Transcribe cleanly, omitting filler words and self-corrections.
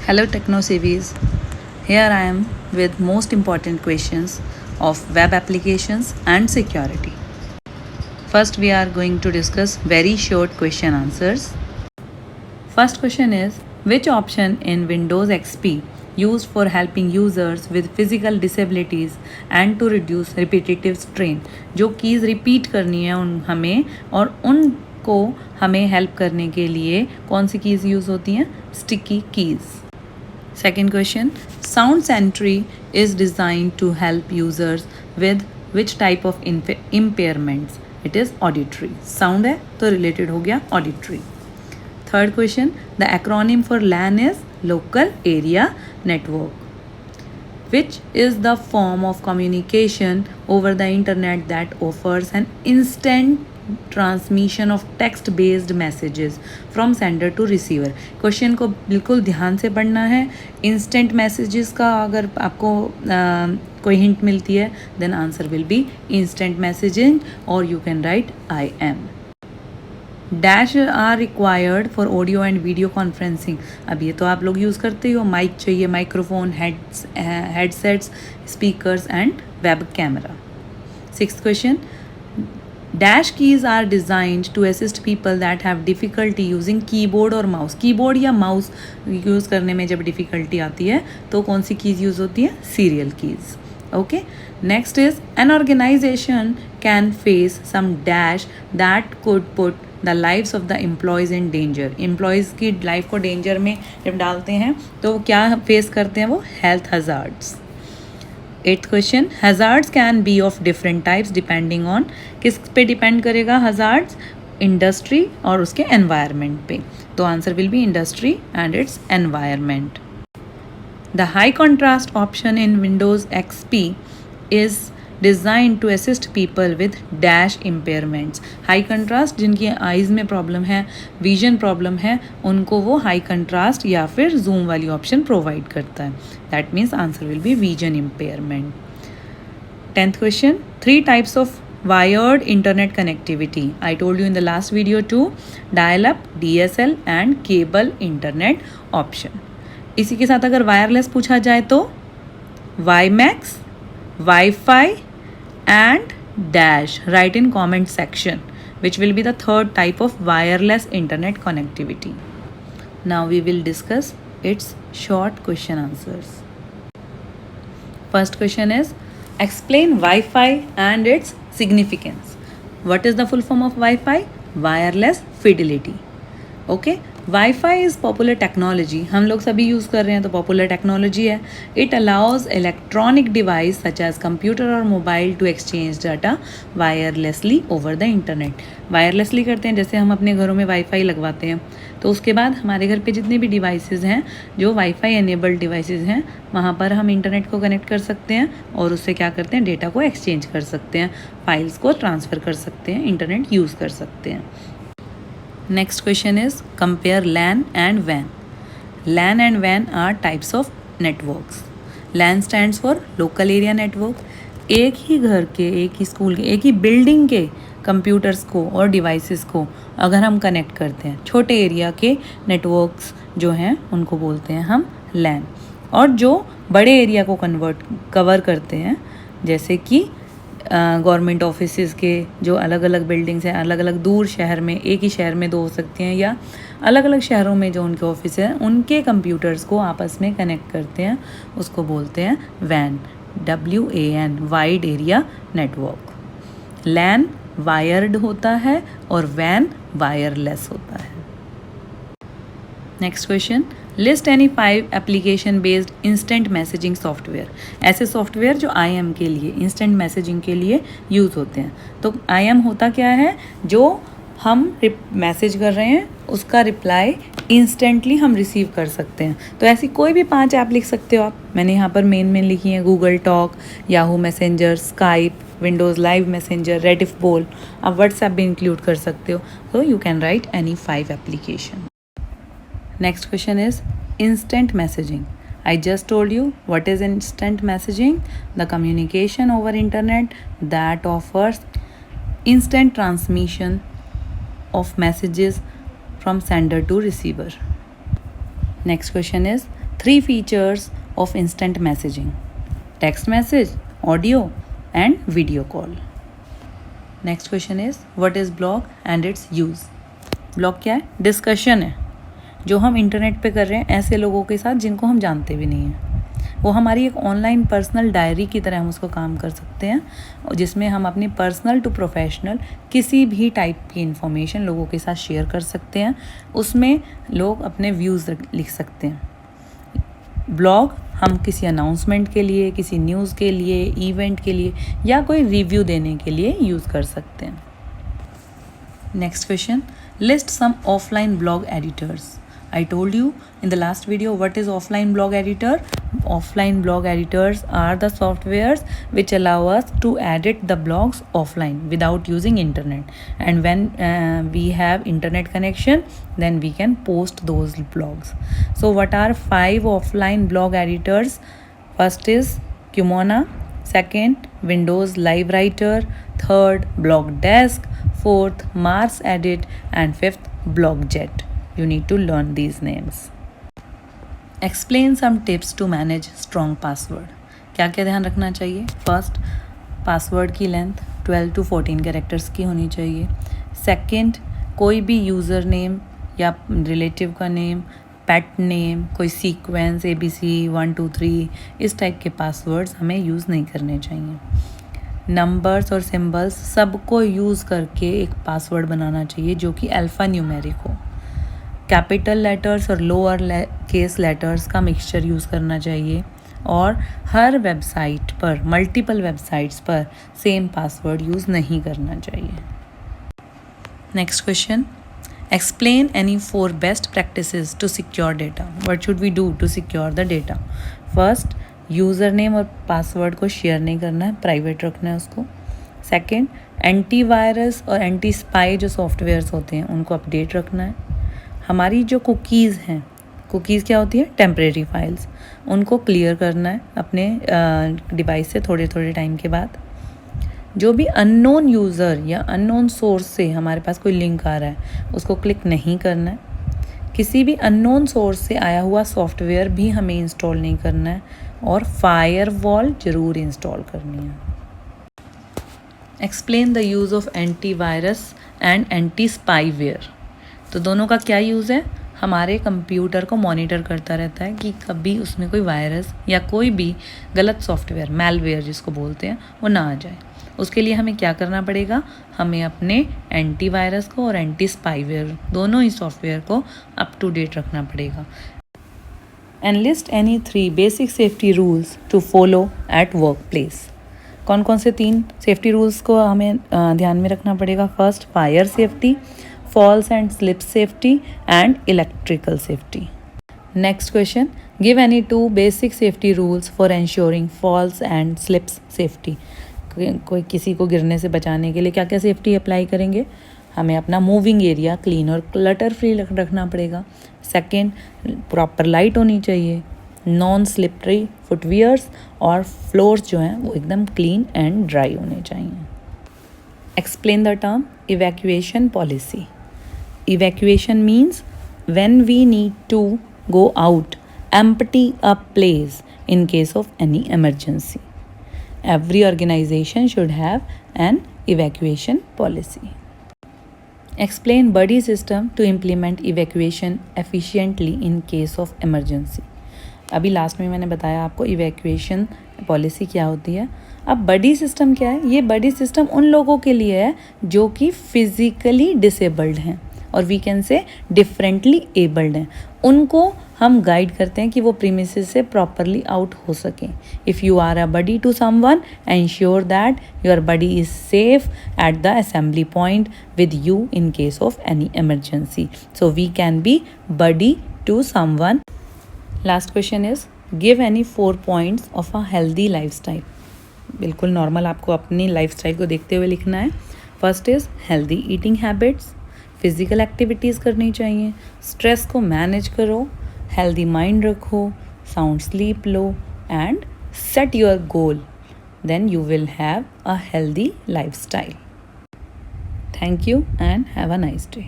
Hello Techno Series. Here I am with most important questions of web applications and security. First we are going to discuss very short question answers. First question is, which option in Windows XP used for helping users with physical disabilities and to reduce repetitive strain? जो keys repeat करनी है हमें और उनको हमें help करने के लिए कौन सी कीज़ यूज़ होती हैं? Sticky keys. Second question, Sound Sentry is designed to help users with which type of impairments? It is auditory. Sound है तो related हो गया auditory. Third question, the acronym for LAN is Local Area Network, which is the form of communication over the internet that offers an instant transmission of text based messages from sender to receiver. Question को बिल्कुल ध्यान से पढ़ना है. Instant messages का अगर आपको कोई हिंट मिलती है then answer will be instant messaging और you can write I M. Dash are required for audio and video conferencing. अब ये तो आप लोग यूज़ करते हो. माइक चाहिए, microphone, headsets, speakers and web camera. Sixth question, dash keys are designed to assist people that have difficulty using keyboard और mouse. Keyboard या माउस यूज़ करने में जब डिफ़िकल्टी आती है तो कौन सी कीज़ यूज़ होती है? Serial keys. Okay. Next is, an organisation can face some dash that could put the lives of the employees in danger. Employees की लाइफ को डेंजर में जब डालते हैं तो क्या फेस करते हैं वो? Health hazards. Eighth question, hazards can be of different types depending on. किस पे डिपेंड करेगा हज़ार्ड्स? इंडस्ट्री और उसके एनवायरनमेंट पे. तो answer will be industry and its environment. The high contrast option in Windows XP is design to assist people with dash impairments. High contrast जिनकी eyes में problem है, विजन प्रॉब्लम है, उनको वो हाई कंट्रास्ट या फिर जूम वाली option provide करता है. That means answer will B vision impairment. Tenth question, 3 types of wired internet connectivity. I told you in the last video too, dial up, DSL and cable internet option. इसी के साथ अगर wireless पूछा जाए तो WiMAX, Wi-Fi and dash. Write in comment section which will be the third type of wireless internet connectivity. Now we will discuss its short question answers. First question is, explain Wi-Fi and its significance. What is the full form of Wi-Fi? Wireless fidelity. Okay. Wi-Fi is popular technology. हम लोग सभी use कर रहे हैं तो popular technology है. It allows electronic device such as computer और mobile to exchange data wirelessly over the internet. Wirelessly करते हैं, जैसे हम अपने घरों में वाईफाई लगवाते हैं तो उसके बाद हमारे घर पे जितने भी डिवाइसेस हैं जो वाईफाई एनेबल्ड डिवाइसेस हैं वहाँ पर हम इंटरनेट को कनेक्ट कर सकते हैं और उससे क्या करते हैं? डेटा को एक्सचेंज कर सकते हैं, फाइल्स को ट्रांसफ़र कर सकते हैं, इंटरनेट यूज़ कर सकते हैं. Next question is, compare LAN and WAN. LAN and WAN are types of networks. LAN stands for local area network. एक ही घर के, एक ही स्कूल के, एक ही बिल्डिंग के कंप्यूटर्स को और डिवाइसेस को अगर हम कनेक्ट करते हैं, छोटे एरिया के नेटवर्क्स जो हैं उनको बोलते हैं हम LAN. और जो बड़े एरिया को कवर करते हैं, जैसे कि गवर्नमेंट ऑफिसेज़ के जो अलग अलग बिल्डिंग्स हैं, अलग अलग दूर शहर में, एक ही शहर में 2 हो सकती हैं या अलग अलग शहरों में जो उनके ऑफिस हैं उनके कंप्यूटर्स को आपस में कनेक्ट करते हैं, उसको बोलते हैं WAN. WAN, wide area network. LAN wired होता है और WAN वायरलेस होता है. Next question, list any 5 application based instant messaging software. ऐसे सॉफ्टवेयर जो IM के लिए, इंस्टेंट मैसेजिंग के लिए यूज़ होते हैं. तो IM होता क्या है? जो हम मैसेज कर रहे हैं उसका रिप्लाई इंस्टेंटली हम रिसीव कर सकते हैं. तो ऐसी कोई भी 5 ऐप लिख सकते हो आप. मैंने यहाँ पर मेन लिखी हैं: Google talk, Yahoo messenger, Skype, Windows live messenger, Rediff बोल. आप व्हाट्सएप भी इंक्लूड कर सकते हो. तो you can right any 5 application. Next question is instant messaging. I just told you what is instant messaging. The communication over internet that offers instant transmission of messages from sender to receiver. Next question is 3 features of instant messaging: text message, audio, and video call. Next question is, what is blog and its use? Blog क्या है? Discussion है जो हम internet पे कर रहे हैं ऐसे लोगों के साथ जिनको हम जानते भी नहीं हैं। वो हमारी एक ऑनलाइन पर्सनल डायरी की तरह हम उसको काम कर सकते हैं, जिसमें हम अपनी पर्सनल टू प्रोफेशनल किसी भी टाइप की इंफॉर्मेशन लोगों के साथ शेयर कर सकते हैं। उसमें लोग अपने व्यूज़ लिख सकते हैं। ब्लॉग हम किसी अनाउंसमेंट के लिए, किसी न्यूज़ के लिए, इवेंट के लिए या कोई रिव्यू देने के लिए यूज़ कर सकते हैं। Next question, list some offline blog editors. I told you in the last video what is offline blog editor. Offline blog editors are the softwares which allow us to edit the blogs offline without using internet, and when we have internet connection then we can post those blogs. So what are 5 offline blog editors? First is Cumona, second Windows Live Writer, third Blogdesk, fourth Mars Edit, and fifth Blogjet. You need to learn these names. Explain some tips to manage strong password. क्या क्या ध्यान रखना चाहिए? First, password की length 12 to 14 characters की होनी चाहिए। Second, कोई भी यूज़र नेम या रिलेटिव का नेम, पेट नेम, कोई सीक्वेंस ABC 1 2 3 इस टाइप के पासवर्ड्स हमें यूज़ नहीं करने चाहिए। नंबर्स और सिंबल्स सबको यूज़ करके एक पासवर्ड बनाना चाहिए जो कि अल्फ़ा न्यूमेरिक हो। कैपिटल लेटर्स और लोअर केस लेटर्स का मिक्सचर यूज़ करना चाहिए, और हर वेबसाइट पर, मल्टीपल वेबसाइट्स पर सेम पासवर्ड यूज़ नहीं करना चाहिए। Next question, explain any 4 best practices to secure data. What should we do to secure the data? First, user name और पासवर्ड को शेयर नहीं करना है, प्राइवेट रखना है उसको। सेकेंड, एंटीवायरस और एंटी स्पाई जो सॉफ्टवेयर्स होते हैं उनको अपडेट रखना है। हमारी जो कुकीज़ हैं, कुकीज़ क्या होती है? टेम्परेरी फाइल्स, उनको क्लियर करना है अपने डिवाइस से थोड़े थोड़े टाइम के बाद। जो भी अननोन यूज़र या अननोन सोर्स से हमारे पास कोई लिंक आ रहा है उसको क्लिक नहीं करना है। किसी भी अननोन सोर्स से आया हुआ सॉफ्टवेयर भी हमें इंस्टॉल नहीं करना है, और फायरवॉल ज़रूर इंस्टॉल करनी है। Explain the use of antivirus and anti spyware. तो दोनों का क्या यूज़ है? हमारे कंप्यूटर को मॉनिटर करता रहता है कि कभी उसमें कोई वायरस या कोई भी गलत सॉफ्टवेयर, मैलवेयर जिसको बोलते हैं, वो ना आ जाए। उसके लिए हमें क्या करना पड़ेगा? हमें अपने एंटीवायरस को और एंटी स्पाईवेयर दोनों ही सॉफ्टवेयर को अप टू डेट रखना पड़ेगा। Enlist any 3 basic safety rules to follow at work place. कौन कौन से 3 सेफ्टी रूल्स को हमें ध्यान में रखना पड़ेगा? First, fire safety, falls and slip safety, and electrical safety. Next question, give any 2 basic safety rules for ensuring falls and slips safety. कोई किसी को गिरने से बचाने के लिए क्या क्या सेफ्टी अप्लाई करेंगे? हमें अपना मूविंग एरिया क्लीन और क्लटर फ्री रखना पड़ेगा। सेकेंड, प्रॉपर लाइट होनी चाहिए, नॉन स्लिपरी फुटवियर्स, और फ्लोर्स जो हैं वो एकदम क्लीन एंड ड्राई होने चाहिए। Explain the term evacuation policy. Evacuation means when we need to go out, empty a place in case of any emergency. Every organization should have an evacuation policy. Explain buddy system to implement evacuation efficiently in case of emergency. अभी last में मैंने बताया आपको evacuation policy क्या होती है। अब buddy system क्या है? ये बडी सिस्टम उन लोगों के लिए है जो कि फिज़िकली डिसेबल्ड हैं, और we can say differently abled हैं। उनको हम गाइड करते हैं कि वो प्रीमिसेस से प्रॉपरली आउट हो सकें। If you are a buddy to someone, ensure that your buddy is safe at the assembly point with you in case of any emergency. So we can be buddy to someone. Last question is, give any 4 points of a healthy lifestyle. बिल्कुल normal आपको अपनी lifestyle को देखते हुए लिखना है। First is healthy eating habits, physical activities करनी चाहिए, स्ट्रेस को मैनेज करो, हेल्दी माइंड रखो, साउंड स्लीप लो, and set your goal, then you will have a healthy lifestyle. Thank you and have a nice day.